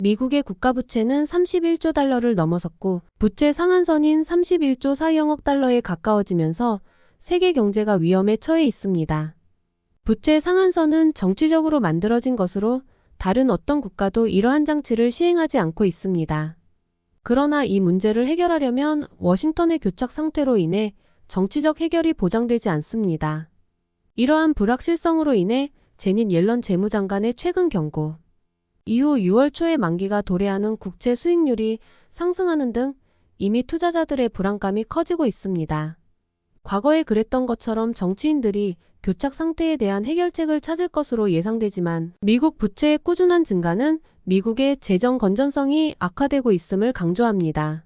미국의 국가부채는 31조 달러를 넘어섰고 부채 상한선인 31조 400억 달러에 가까워지면서 세계 경제가 위험에 처해 있습니다. 부채 상한선은 정치적으로 만들어진 것으로 다른 어떤 국가도 이러한 장치를 시행하지 않고 있습니다. 그러나 이 문제를 해결하려면 워싱턴의 교착 상태로 인해 정치적 해결이 보장되지 않습니다. 이러한 불확실성으로 인해 제닛 옐런 재무장관의 최근 경고, 이후 6월 초에 만기가 도래하는 국채 수익률이 상승하는 등 이미 투자자들의 불안감이 커지고 있습니다. 과거에 그랬던 것처럼 정치인들이 교착 상태에 대한 해결책을 찾을 것으로 예상되지만 미국 부채의 꾸준한 증가는 미국의 재정 건전성이 악화되고 있음을 강조합니다.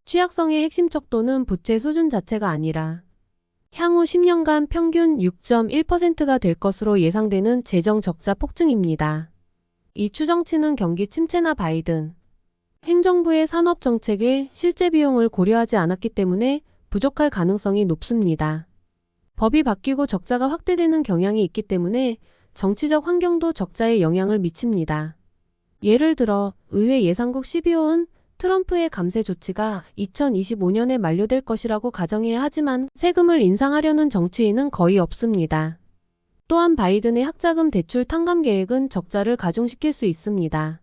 취약성의 핵심 척도는 부채 수준 자체가 아니라 향후 10년간 평균 6.1%가 될 것으로 예상되는 재정 적자 폭증입니다. 이 추정치는 경기 침체나 바이든 행정부의 산업 정책의 실제 비용을 고려하지 않았기 때문에 부족할 가능성이 높습니다. 법이 바뀌고 적자가 확대되는 경향이 있기 때문에 정치적 환경도 적자에 영향을 미칩니다. 예를 들어 의회 예산국 12호은 트럼프의 감세 조치가 2025년에 만료될 것이라고 가정해야 하지만 세금을 인상하려는 정치인은 거의 없습니다. 또한 바이든의 학자금 대출 탕감 계획은 적자를 가중시킬 수 있습니다.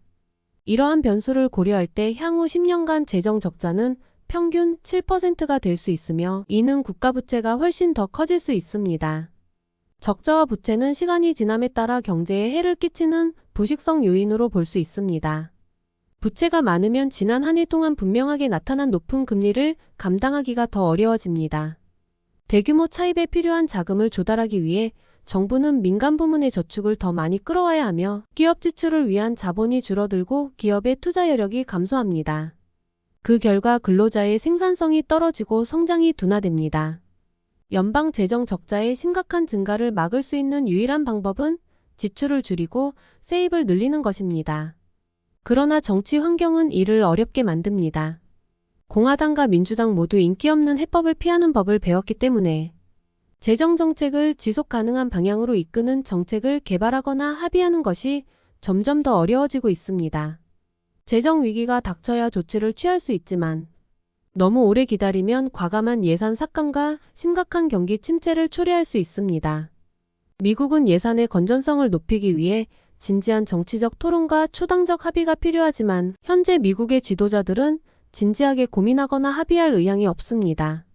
이러한 변수를 고려할 때 향후 10년간 재정 적자는 평균 7%가 될 수 있으며 이는 국가 부채가 훨씬 더 커질 수 있습니다. 적자와 부채는 시간이 지남에 따라 경제에 해를 끼치는 부식성 요인으로 볼 수 있습니다. 부채가 많으면 지난 한 해 동안 분명하게 나타난 높은 금리를 감당하기가 더 어려워집니다. 대규모 차입에 필요한 자금을 조달하기 위해 정부는 민간 부문의 저축을 더 많이 끌어와야 하며 기업 지출을 위한 자본이 줄어들고 기업의 투자 여력이 감소합니다. 그 결과 근로자의 생산성이 떨어지고 성장이 둔화됩니다. 연방 재정 적자의 심각한 증가를 막을 수 있는 유일한 방법은 지출을 줄이고 세입을 늘리는 것입니다. 그러나 정치 환경은 이를 어렵게 만듭니다. 공화당과 민주당 모두 인기 없는 해법을 피하는 법을 배웠기 때문에 재정 정책을 지속 가능한 방향으로 이끄는 정책을 개발하거나 합의하는 것이 점점 더 어려워지고 있습니다. 재정 위기가 닥쳐야 조치를 취할 수 있지만 너무 오래 기다리면 과감한 예산 삭감과 심각한 경기 침체를 초래할 수 있습니다. 미국은 예산의 건전성을 높이기 위해 진지한 정치적 토론과 초당적 합의가 필요하지만 현재 미국의 지도자들은 진지하게 고민하거나 합의할 의향이 없습니다.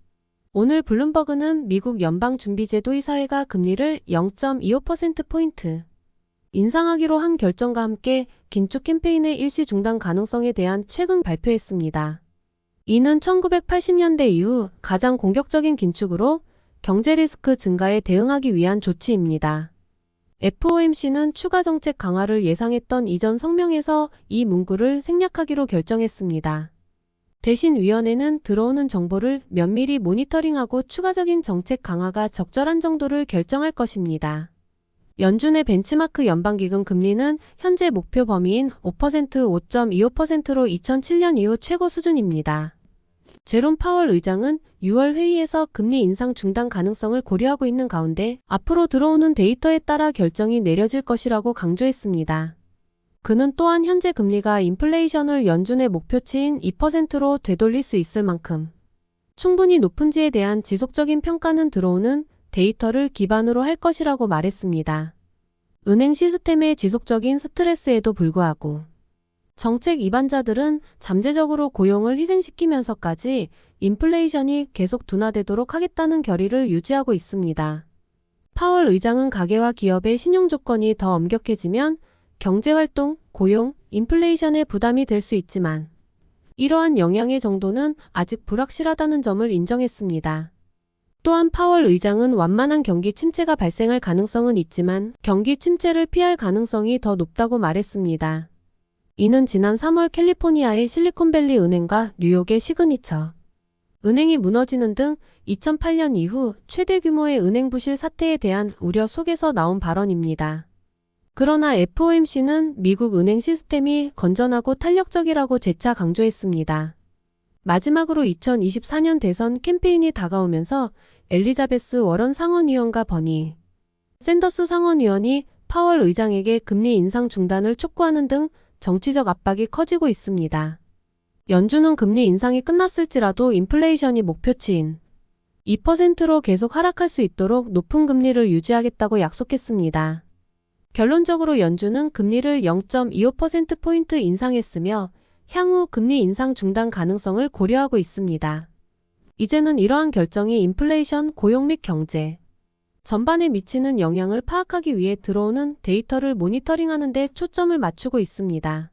오늘 블룸버그는 미국 연방준비제도 이사회가 금리를 0.25%포인트 인상하기로 한 결정과 함께 긴축 캠페인의 일시 중단 가능성에 대한 최근 발표했습니다. 이는 1980년대 이후 가장 공격적인 긴축으로 경제 리스크 증가에 대응하기 위한 조치입니다. FOMC는 추가 정책 강화를 예상했던 이전 성명에서 이 문구를 생략하기로 결정했습니다. 대신 위원회는 들어오는 정보를 면밀히 모니터링하고 추가적인 정책 강화가 적절한 정도를 결정할 것입니다. 연준의 벤치마크 연방기금 금리는 현재 목표 범위인 5%, 5.25%로 2007년 이후 최고 수준입니다. 제롬 파월 의장은 6월 회의에서 금리 인상 중단 가능성을 고려하고 있는 가운데 앞으로 들어오는 데이터에 따라 결정이 내려질 것이라고 강조했습니다. 그는 또한 현재 금리가 인플레이션을 연준의 목표치인 2%로 되돌릴 수 있을 만큼 충분히 높은지에 대한 지속적인 평가는 들어오는 데이터를 기반으로 할 것이라고 말했습니다. 은행 시스템의 지속적인 스트레스에도 불구하고 정책 이반자들은 잠재적으로 고용을 희생시키면서까지 인플레이션이 계속 둔화되도록 하겠다는 결의를 유지하고 있습니다. 파월 의장은 가계와 기업의 신용 조건이 더 엄격해지면 경제활동, 고용, 인플레이션에 부담이 될 수 있지만 이러한 영향의 정도는 아직 불확실하다는 점을 인정했습니다. 또한 파월 의장은 완만한 경기 침체가 발생할 가능성은 있지만 경기 침체를 피할 가능성이 더 높다고 말했습니다. 이는 지난 3월 캘리포니아의 실리콘밸리 은행과 뉴욕의 시그니처 은행이 무너지는 등 2008년 이후 최대 규모의 은행 부실 사태에 대한 우려 속에서 나온 발언입니다. 그러나 FOMC는 미국 은행 시스템이 건전하고 탄력적이라고 재차 강조했습니다. 마지막으로 2024년 대선 캠페인이 다가오면서 엘리자베스 워런 상원의원과 버니 샌더스 상원의원이 파월 의장에게 금리 인상 중단을 촉구하는 등 정치적 압박이 커지고 있습니다. 연준은 금리 인상이 끝났을지라도 인플레이션이 목표치인 2%로 계속 하락할 수 있도록 높은 금리를 유지하겠다고 약속했습니다. 결론적으로 연준은 금리를 0.25%포인트 인상했으며 향후 금리 인상 중단 가능성을 고려하고 있습니다. 이제는 이러한 결정이 인플레이션, 고용 및 경제 전반에 미치는 영향을 파악하기 위해 들어오는 데이터를 모니터링하는 데 초점을 맞추고 있습니다.